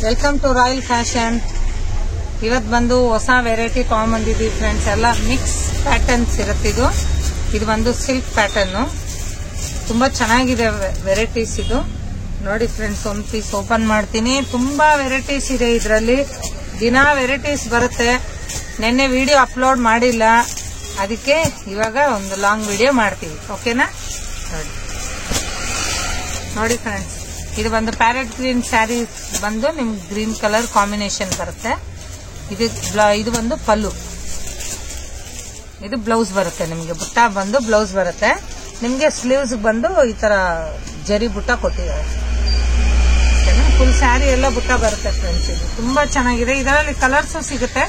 Welcome to royal fashion. ಇವತ್ತು ಬಂದು ಹೊಸ ವೆರೈಟಿ ತಗೊಂಡ್ಬಂದಿದ್ದೀವಿ ಫ್ರೆಂಡ್ಸ್. ಎಲ್ಲ ಮಿಕ್ಸ್ ಪ್ಯಾಟರ್ನ್ಸ್ ಇರುತ್ತೆ. ಇದು ಬಂದು ಸಿಲ್ಕ್ ಪ್ಯಾಟರ್ನ್. ತುಂಬಾ ಚೆನ್ನಾಗಿದೆ ವೆರೈಟೀಸ್. ಇದು ನೋಡಿ ಫ್ರೆಂಡ್ಸ್, ಒಂದು ಪೀಸ್ ಓಪನ್ ಮಾಡ್ತೀನಿ. ತುಂಬಾ ವೆರೈಟೀಸ್ ಇದೆ ಇದರಲ್ಲಿ. ದಿನಾ ವೆರೈಟೀಸ್ ಬರುತ್ತೆ. ನಿನ್ನೆ ವಿಡಿಯೋ ಅಪ್ಲೋಡ್ ಮಾಡಿಲ್ಲ, ಅದಕ್ಕೆ ಇವಾಗ ಒಂದು ಲಾಂಗ್ ವಿಡಿಯೋ ಮಾಡ್ತೀವಿ. ಓಕೆನಾ? ನೋಡಿ ಫ್ರೆಂಡ್ಸ್, ಇದು ಬಂದು ಪ್ಯಾರೆಟ್ ಗ್ರೀನ್ ಸ್ಯಾರಿ ಬಂದು ನಿಮ್ಗೆ ಗ್ರೀನ್ ಕಲರ್ ಕಾಂಬಿನೇಷನ್ ಬರುತ್ತೆ. ಇದು ಬಂದು ಪಲ್ಲು. ಇದು ಬ್ಲೌಸ್ ಬರುತ್ತೆ. ನಿಮ್ಗೆ ಬುಟ್ಟ ಬಂದು ಬ್ಲೌಸ್ ಬರುತ್ತೆ. ನಿಮ್ಗೆ ಸ್ಲೀವ್ಸ್ ಬಂದು ಈ ತರ ಜರಿ ಬುಟ್ಟ ಕೊಟ್ಟಿದ್ದಾರೆ. ಫುಲ್ ಸ್ಯಾರಿ ಎಲ್ಲ ಬುಟ್ಟ ಬರುತ್ತೆ ಫ್ರೆಂಡ್ಸ್. ಇದು ತುಂಬಾ ಚೆನ್ನಾಗಿದೆ. ಇದರಲ್ಲಿ ಕಲರ್ಸ್ ಸಿಗುತ್ತೆ.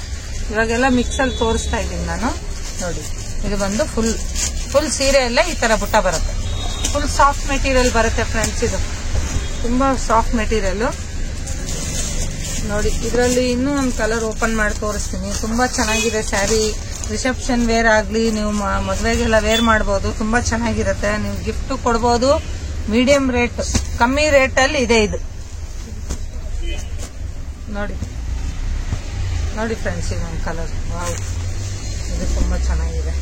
ಇವಾಗೆಲ್ಲ ಮಿಕ್ಸ್ ಅಲ್ಲಿ ತೋರಿಸ್ತಾ ಇದ್ದೀನಿ ನಾನು. ನೋಡಿ, ಇದು ಬಂದು ಫುಲ್ ಸೀರೆ ಎಲ್ಲ ಈ ತರ ಬುಟ್ಟ ಬರುತ್ತೆ. ಫುಲ್ ಸಾಫ್ಟ್ ಮೆಟೀರಿಯಲ್ ಬರುತ್ತೆ ಫ್ರೆಂಡ್ಸ್. ಇದು ತುಂಬಾ ಸಾಫ್ಟ್ ಮೆಟೀರಿಯಲ್. ನೋಡಿ, ಇದರಲ್ಲಿ ಇನ್ನೂ ಒಂದು ಕಲರ್ ಓಪನ್ ಮಾಡಿ ತೋರಿಸ್ತೀನಿ. ತುಂಬಾ ಚೆನ್ನಾಗಿದೆ ಸ್ಯಾರಿ. ರಿಸೆಪ್ಷನ್ ವೇರ್ ಆಗ್ಲಿ, ನೀವು ಮದುವೆಗೆಲ್ಲ ವೇರ್ ಮಾಡಬಹುದು. ತುಂಬಾ ಚೆನ್ನಾಗಿರುತ್ತೆ. ನೀವು ಗಿಫ್ಟ್ ಕೊಡಬಹುದು. ಮೀಡಿಯಂ ರೇಟ್, ಕಮ್ಮಿ ರೇಟ್ ಅಲ್ಲಿ ಇದೆ ಇದು. ನೋಡಿ ಫ್ರೆಂಡ್ಸ್, ಇದೊಂದು ಕಲರ್. ವಾವ್, ಇದು ತುಂಬಾ ಚೆನ್ನಾಗಿದೆ.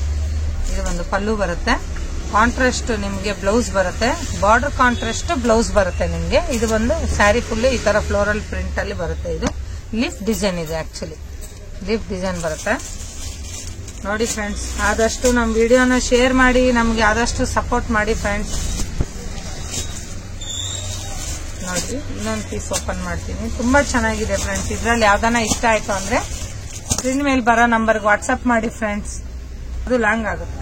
ಇದು ಒಂದು ಪಲ್ಲು ಬರುತ್ತೆ. ಕಾಂಟ್ರಾಸ್ಟ್ ನಿಮ್ಗೆ ಬ್ಲೌಸ್ ಬರುತ್ತೆ. ಬಾರ್ಡರ್ ಕಾಂಟ್ರಾಸ್ಟ್ ಬ್ಲೌಸ್ ಬರುತ್ತೆ ನಿಮ್ಗೆ. ಇದು ಬಂದು ಸ್ಯಾರಿ ಫುಲ್ ಈ ತರ ಫ್ಲೋರಲ್ ಪ್ರಿಂಟ್ ಅಲ್ಲಿ ಬರುತ್ತೆ. ಇದು ಲೀಫ್ ಡಿಸೈನ್ ಇದೆ. ಆಕ್ಚುಲಿ ಲೀಫ್ ಡಿಸೈನ್ ಬರುತ್ತೆ. ನೋಡಿ ಫ್ರೆಂಡ್ಸ್, ಆದಷ್ಟು ನಮ್ಮ ವಿಡಿಯೋನ ಶೇರ್ ಮಾಡಿ, ನಮ್ಗೆ ಆದಷ್ಟು ಸಪೋರ್ಟ್ ಮಾಡಿ ಫ್ರೆಂಡ್ಸ್. ನೋಡಿ, ಇನ್ನೊಂದು ಪೀಸ್ ಓಪನ್ ಮಾಡ್ತೀನಿ. ತುಂಬಾ ಚೆನ್ನಾಗಿದೆ ಫ್ರೆಂಡ್ಸ್. ಇದ್ರಲ್ಲಿ ಯಾವ್ದಾನ ಇಷ್ಟ ಆಯ್ತು ಅಂದ್ರೆ ಸ್ಕ್ರೀನ್ ಮೇಲೆ ಬರೋ ನಂಬರ್ಗೆ ವಾಟ್ಸ್ಆಪ್ ಮಾಡಿ ಫ್ರೆಂಡ್ಸ್. ಅದು ಲಾಂಗ್ ಆಗುತ್ತೆ.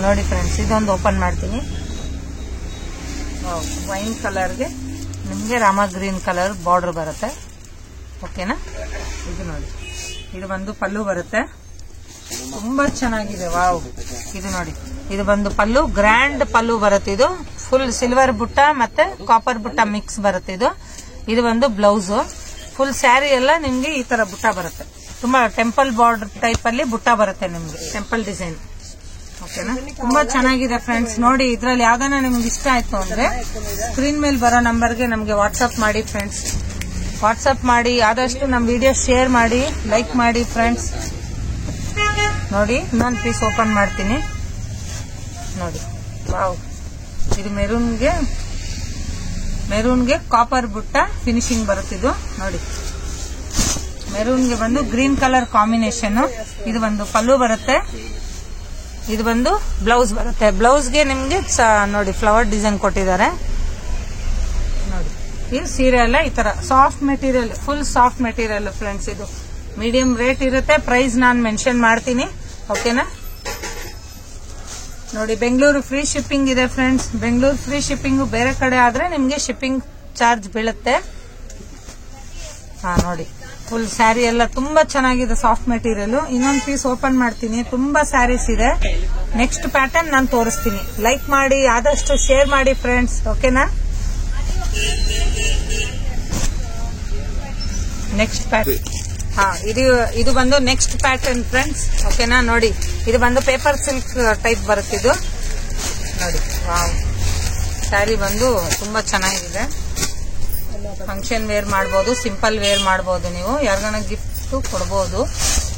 ನೋಡಿ ಫ್ರೆಂಡ್ಸ್, ಇದೊಂದು ಓಪನ್ ಮಾಡ್ತೀನಿ. ವೈನ್ ಕಲರ್ಗೆ ನಿಮ್ಗೆ ರಾಮ ಗ್ರೀನ್ ಕಲರ್ ಬಾರ್ಡರ್ ಬರುತ್ತೆ. ಓಕೆನಾ? ಇದು ನೋಡಿ, ಇದು ಬಂದು ಪಲ್ಲು ಬರುತ್ತೆ. ತುಂಬಾ ಚೆನ್ನಾಗಿದೆ. ವಾವ್, ಇದು ನೋಡಿ, ಇದು ಬಂದು ಪಲ್ಲು, ಗ್ರ್ಯಾಂಡ್ ಪಲ್ಲು ಬರುತ್ತೆ. ಇದು ಫುಲ್ ಸಿಲ್ವರ್ ಬುಟ್ಟ ಮತ್ತೆ ಕಾಪರ್ ಬುಟ್ಟ ಮಿಕ್ಸ್ ಬರುತ್ತೆ. ಇದು ಬಂದು ಬ್ಲೌಸ್. ಫುಲ್ ಸ್ಯಾರಿ ಎಲ್ಲ ನಿಮ್ಗೆ ಈ ತರ ಬುಟ್ಟ ಬರುತ್ತೆ. ತುಂಬಾ ಟೆಂಪಲ್ ಬಾರ್ಡರ್ ಟೈಪ್ ಅಲ್ಲಿ ಬುಟ್ಟ ಬರುತ್ತೆ ನಿಮ್ಗೆ, ಟೆಂಪಲ್ ಡಿಸೈನ್. ಓಕೆನಾ? ತುಂಬಾ ಚೆನ್ನಾಗಿದೆ ಫ್ರೆಂಡ್ಸ್. ನೋಡಿ, ಇದ್ರಲ್ಲಿ ಯಾವ್ದಾನ ನಿಮ್ಗೆ ಇಷ್ಟ ಆಯ್ತು ಅಂದ್ರೆ ಸ್ಕ್ರೀನ್ ಮೇಲೆ ಬರೋ ನಂಬರ್ಗೆ ನಮ್ಗೆ ವಾಟ್ಸ್ಆಪ್ ಮಾಡಿ ಫ್ರೆಂಡ್ಸ್. ವಾಟ್ಸ್ಆಪ್ ಮಾಡಿ, ಆದಷ್ಟು ನಮ್ ವಿಡಿಯೋ ಶೇರ್ ಮಾಡಿ, ಲೈಕ್ ಮಾಡಿ ಫ್ರೆಂಡ್ಸ್. ನೋಡಿ, ಇನ್ನೊಂದು ಪೀಸ್ ಓಪನ್ ಮಾಡ್ತೀನಿ. ನೋಡಿ, ವಾವ್, ಇದು ಮೆರೂನ್ಗೆ ಕಾಪರ್ ಬುಟ್ಟ ಫಿನಿಶಿಂಗ್ ಬರುತ್ತಿದ್ದು. ನೋಡಿ, ಮೆರೂನ್ಗೆ ಬಂದು ಗ್ರೀನ್ ಕಲರ್ ಕಾಂಬಿನೇಷನ್. ಇದು ಒಂದು ಪಲ್ಲು ಬರುತ್ತೆ. ಇದು ಬಂದು ಬ್ಲೌಸ್ ಬರುತ್ತೆ. ಬ್ಲೌಸ್ಗೆ ನಿಮ್ಗೆ ನೋಡಿ ಫ್ಲವರ್ ಡಿಸೈನ್ ಕೊಟ್ಟಿದ್ದಾರೆ. ನೋಡಿ, ಇದು ಸೀರೆ ಎಲ್ಲ ಈ ತರ soft material, full soft material friends. ಇದು ಮೀಡಿಯಂ ರೇಟ್ ಇರುತ್ತೆ. ಪ್ರೈಸ್ ನಾನು ಮೆನ್ಷನ್ ಮಾಡ್ತೀನಿ. ಓಕೆನಾ? ನೋಡಿ, ಬೆಂಗಳೂರು ಫ್ರೀ ಶಿಪ್ಪಿಂಗ್ ಇದೆ ಫ್ರೆಂಡ್ಸ್. Bengaluru free shipping. ಬೇರೆ ಕಡೆ ಆದ್ರೆ ನಿಮ್ಗೆ ಶಿಪ್ಪಿಂಗ್ ಚಾರ್ಜ್ ಬೀಳುತ್ತೆ. ನೋಡಿ, ಫುಲ್ ಸ್ಯಾರಿ ಎಲ್ಲ ತುಂಬಾ ಚೆನ್ನಾಗಿದೆ, ಸಾಫ್ಟ್ ಮೆಟೀರಿಯಲ್. ಇನ್ನೊಂದು ಪೀಸ್ ಓಪನ್ ಮಾಡ್ತೀನಿ. ತುಂಬಾ ಸ್ಯಾರೀಸ್ ಇದೆ. ನೆಕ್ಸ್ಟ್ ಪ್ಯಾಟರ್ನ್ ನಾನು ತೋರಿಸ್ತೀನಿ. ಲೈಕ್ ಮಾಡಿ, ಆದಷ್ಟು ಶೇರ್ ಮಾಡಿ ಫ್ರೆಂಡ್ಸ್. ಓಕೆನಾ? Next pattern. ಇದು ಬಂದು ನೆಕ್ಸ್ಟ್ ಪ್ಯಾಟರ್ನ್ ಫ್ರೆಂಡ್ಸ್. ಓಕೆನಾ? ನೋಡಿ, ಇದು ಬಂದು ಪೇಪರ್ ಸಿಲ್ಕ್ ಟೈಪ್ ಬರುತ್ತೆ. ಇದು ನೋಡಿ, ವಾವ್, ಸ್ಯಾರಿ ಬಂದು ತುಂಬಾ ಚೆನ್ನಾಗಿದೆ. ಫಂಕ್ಷನ್ ವೇರ್ ಮಾಡಬಹುದು, ಸಿಂಪಲ್ ವೇರ್ ಮಾಡಬಹುದು. ನೀವು ಯಾರಿಗಾನ ಗಿಫ್ಟ್ ಕೊಡಬಹುದು.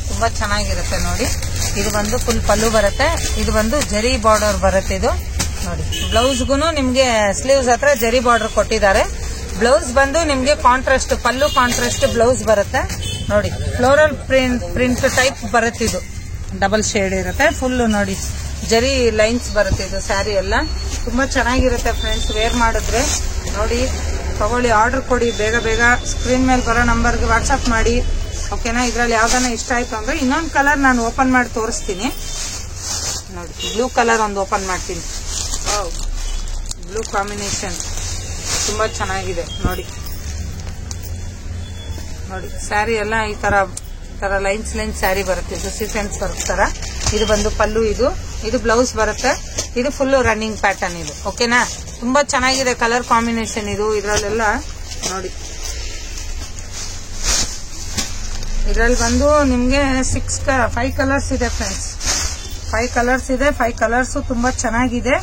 ತುಂಬಾ ಚೆನ್ನಾಗಿರುತ್ತೆ. ನೋಡಿ, ಇದು ಬಂದು ಫುಲ್ ಪಲ್ಲು ಬರುತ್ತೆ. ಇದು ಬಂದು ಜರಿ ಬಾರ್ಡರ್ ಬರುತ್ತೆ. ಇದು ನೋಡಿ, ಬ್ಲೌಸ್ಗೂ ನಿಮ್ಗೆ ಸ್ಲೀವ್ಸ್ ಹತ್ರ ಜರಿ ಬಾರ್ಡರ್ ಕೊಟ್ಟಿದ್ದಾರೆ. ಬ್ಲೌಸ್ ಬಂದು ನಿಮ್ಗೆ ಕಾಂಟ್ರಾಸ್ಟ್, ಪಲ್ಲು ಕಾಂಟ್ರಾಸ್ಟ್ ಬ್ಲೌಸ್ ಬರುತ್ತೆ. ನೋಡಿ, ಫ್ಲೋರಲ್ ಪ್ರಿಂಟ್ ಟೈಪ್ ಬರುತ್ತೆ. ಇದು ಡಬಲ್ ಶೇಡ್ ಇರುತ್ತೆ. ಫುಲ್ ನೋಡಿ, ಜರಿ ಲೈನ್ಸ್ ಬರುತ್ತೆ. ಇದು ಸ್ಯಾರಿ ಎಲ್ಲ ತುಂಬಾ ಚೆನ್ನಾಗಿರುತ್ತೆ ಫ್ರೆಂಡ್ಸ್. ವೇರ್ ಮಾಡಿದ್ರೆ ನೋಡಿ, ತಗೊಳ್ಳಿ, ಆರ್ಡರ್ ಕೊಡಿ ಬೇಗ ಬೇಗ. ಸ್ಕ್ರೀನ್ ಮೇಲೆ ಬರೋ ನಂಬರ್ಗೆ ವಾಟ್ಸ್ಆಪ್ ಮಾಡಿ. ಓಕೆನಾ? ಇದ್ರಲ್ಲಿ ಯಾವ್ದಾನ ಇಷ್ಟ ಆಯ್ತು ಅಂದ್ರೆ ಇನ್ನೊಂದು ಕಲರ್ ನಾನು ಓಪನ್ ಮಾಡಿ ತೋರಿಸ್ತೀನಿ. ನೋಡಿ, ಬ್ಲೂ ಕಲರ್ ಒಂದು ಓಪನ್ ಮಾಡ್ತೀನಿ. ಬ್ಲೂ ಕಾಂಬಿನೇಷನ್ ತುಂಬಾ ಚೆನ್ನಾಗಿದೆ. ನೋಡಿ, ಸ್ಯಾರಿ ಎಲ್ಲ ಈ ತರ ಲೈನ್ಸ್ ಸ್ಯಾರಿ ಬರುತ್ತೆ. ಇದು ಸೀಕ್ವೆನ್ಸ್ ವರ್ಕ್ ತರ. ಇದು ಬಂದು ಪಲ್ಲು. ಇದು ಬ್ಲೌಸ್ ಬರುತ್ತೆ. ಇದು ಫುಲ್ ರನ್ನಿಂಗ್ ಪ್ಯಾಟರ್ನ್. ಇದು ಓಕೆನಾ? ತುಂಬಾ ಚೆನ್ನಾಗಿದೆ ಕಲರ್ ಕಾಂಬಿನೇಷನ್. ಇದರಲ್ಲೆಲ್ಲ ನೋಡಿ, ಇದರಲ್ಲಿ ಬಂದು ನಿಮ್ಗೆ 5 ಕಲರ್ಸ್ ಇದೆ ಫ್ರೆಂಡ್ಸ್. 5 ಕಲರ್ಸ್ ಇದೆ. 5 ಕಲರ್ಸ್ ತುಂಬಾ ಚೆನ್ನಾಗಿದೆ.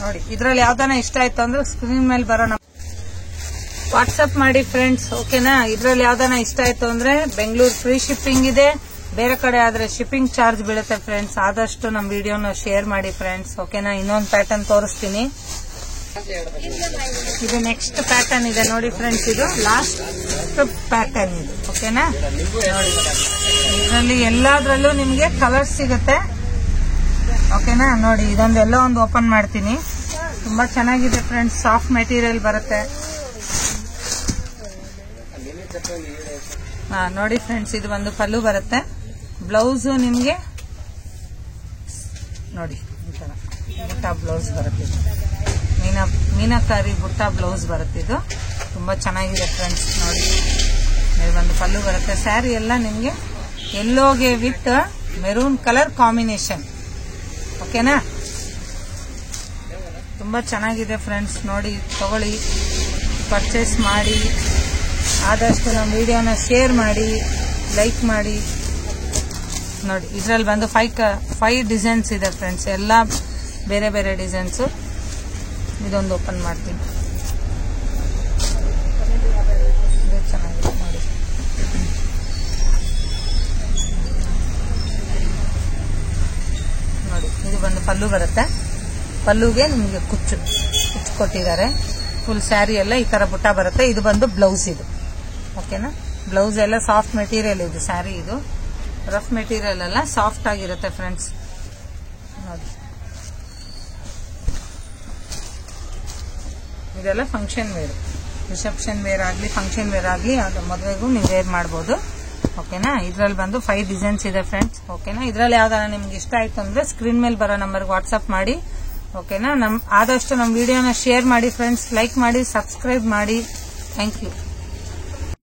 ನೋಡಿ, ಇದ್ರಲ್ಲಿ ಯಾವ್ದಾನ ಇಷ್ಟ ಆಯ್ತು ಅಂದ್ರೆ ಸ್ಕ್ರೀನ್ ಮೇಲೆ ಬರೋ ವಾಟ್ಸಪ್ ಮಾಡಿ ಫ್ರೆಂಡ್ಸ್, ಓಕೆನಾ. ಇದ್ರಲ್ಲಿ ಯಾವ್ದಾನ ಇಷ್ಟ ಆಯ್ತು ಅಂದ್ರೆ ಬೆಂಗಳೂರು ಫ್ರೀ ಶಿಪ್ಪಿಂಗ್ ಇದೆ, ಬೇರೆ ಕಡೆ ಆದ್ರೆ ಶಿಪ್ಪಿಂಗ್ ಚಾರ್ಜ್ ಬೀಳುತ್ತೆ ಫ್ರೆಂಡ್ಸ್. ಆದಷ್ಟು ನಮ್ಮ ವಿಡಿಯೋನ ಶೇರ್ ಮಾಡಿ ಫ್ರೆಂಡ್ಸ್, ಓಕೆನಾ. ಇನ್ನೊಂದು ಪ್ಯಾಟರ್ನ್ ತೋರಿಸ್ತೀನಿ. ಇದು ನೆಕ್ಸ್ಟ್ ಪ್ಯಾಟರ್ನ್ ಇದೆ ನೋಡಿ ಫ್ರೆಂಡ್ಸ್, ಇದು ಲಾಸ್ಟ್ ಪ್ಯಾಟರ್ನ್ ಇದು, ಓಕೆನಾ. ನೋಡಿ ಇದರಲ್ಲಿ ಎಲ್ಲಾದ್ರಲ್ಲೂ ನಿಮ್ಗೆ ಕಲರ್ಸ್ ಸಿಗುತ್ತೆ, ಓಕೆನಾ. ನೋಡಿ ಇದೊಂದೆಲ್ಲ ಒಂದು ಓಪನ್ ಮಾಡ್ತೀನಿ. ತುಂಬಾ ಚೆನ್ನಾಗಿದೆ ಫ್ರೆಂಡ್ಸ್, ಸಾಫ್ಟ್ ಮೆಟೀರಿಯಲ್ ಬರುತ್ತೆ. ನೋಡಿ ಫ್ರೆಂಡ್ಸ್, ಇದು ಒಂದು ಪಲ್ಲು ಬರುತ್ತೆ. ಬ್ಲೌಸ್ ನಿಮ್ಗೆ ನೋಡಿ ಈ ತರ ಬುಟ್ಟ ಬ್ಲೌಸ್ ಬರುತ್ತೆ. ಮೀನಾಕಾರಿ ಬುಟ್ಟ ಬ್ಲೌಸ್ ಬರುತ್ತೆ. ಇದು ತುಂಬಾ ಚೆನ್ನಾಗಿದೆ ಫ್ರೆಂಡ್ಸ್. ನೋಡಿ ಇದು ಒಂದು ಪಲ್ಲು ಬರುತ್ತೆ. ಸ್ಯಾರಿ ಎಲ್ಲ ನಿಮ್ಗೆ ಯೆಲ್ಲೋಗೆ ವಿತ್ ಮೆರೂನ್ ಕಲರ್ ಕಾಂಬಿನೇಷನ್, ಓಕೆನಾ. ತುಂಬಾ ಚೆನ್ನಾಗಿದೆ ಫ್ರೆಂಡ್ಸ್. ನೋಡಿ ತಗೊಳ್ಳಿ, ಪರ್ಚೇಸ್ ಮಾಡಿ. ಆದಷ್ಟು ನಮ್ಮ ವಿಡಿಯೋನ ಶೇರ್ ಮಾಡಿ, ಲೈಕ್ ಮಾಡಿ. ನೋಡಿ ಇದ್ರಲ್ಲಿ ಬಂದು 5 ಡಿಸೈನ್ಸ್ ಇದೆ ಫ್ರೆಂಡ್ಸ್, ಎಲ್ಲ ಬೇರೆ ಬೇರೆ ಡಿಸೈನ್ಸ್. ಇದೊಂದು ಓಪನ್ ಮಾಡ್ತೀನಿ. ಇದು ಚೆನ್ನಾಗಿದೆ ನೋಡಿ. ನೋಡಿ ಇದು ಬಂದು ಪಲ್ಲು ಬರುತ್ತೆ. ಪಲ್ಲುಗೆ ನಿಮಗೆ ಕುಚ್ಚು ಕೊಟ್ಟಿದ್ದಾರೆ. ಫುಲ್ ಸ್ಯಾರಿ ಎಲ್ಲ ಈ ತರ ಬುಟ್ಟ ಬರುತ್ತೆ. ಇದು ಬಂದು ಬ್ಲೌಸ್, ಇದು ಓಕೆನಾ. ಬ್ಲೌಸ್ ಎಲ್ಲ ಸಾಫ್ಟ್ ಮೆಟೀರಿಯಲ್ ಇದು. ಸ್ಯಾರಿ ಇದು ರಫ್ ಮೆಟೀರಿಯಲ್ ಎಲ್ಲ ಸಾಫ್ಟ್ ಆಗಿರುತ್ತೆ ಫ್ರೆಂಡ್ಸ್. ನೋಡಿ ಇದೆಲ್ಲ ಫಂಕ್ಷನ್ ವೇರ್, ರಿಸೆಪ್ಷನ್ ವೇರ್ ಆಗಲಿ ಫಂಕ್ಷನ್ ವೇರ್ ಆಗಲಿ ಅದು ಮದುವೆಗೂ ನೀವು ವೇರ್ ಮಾಡ್ಬೋದು, ಓಕೆನಾ. ಇದ್ರಲ್ಲಿ ಬಂದು 5 ಡಿಸೈನ್ಸ್ ಇದೆ ಫ್ರೆಂಡ್ಸ್, ಓಕೆನಾ. ಇದ್ರಲ್ಲಿ ಯಾವ್ದಾರ ನಿಮ್ಗೆ ಇಷ್ಟ ಆಯ್ತು ಅಂದ್ರೆ ಸ್ಕ್ರೀನ್ ಮೇಲೆ ಬರೋ ನಂಬರ್ಗೆ ವಾಟ್ಸ್ಆಪ್ ಮಾಡಿ, ಓಕೆನಾ. ಆದಷ್ಟು ನಮ್ಮ ವಿಡಿಯೋನ ಶೇರ್ ಮಾಡಿ ಫ್ರೆಂಡ್ಸ್, ಲೈಕ್ ಮಾಡಿ, ಸಬ್ಸ್ಕ್ರೈಬ್ ಮಾಡಿ. Thank you.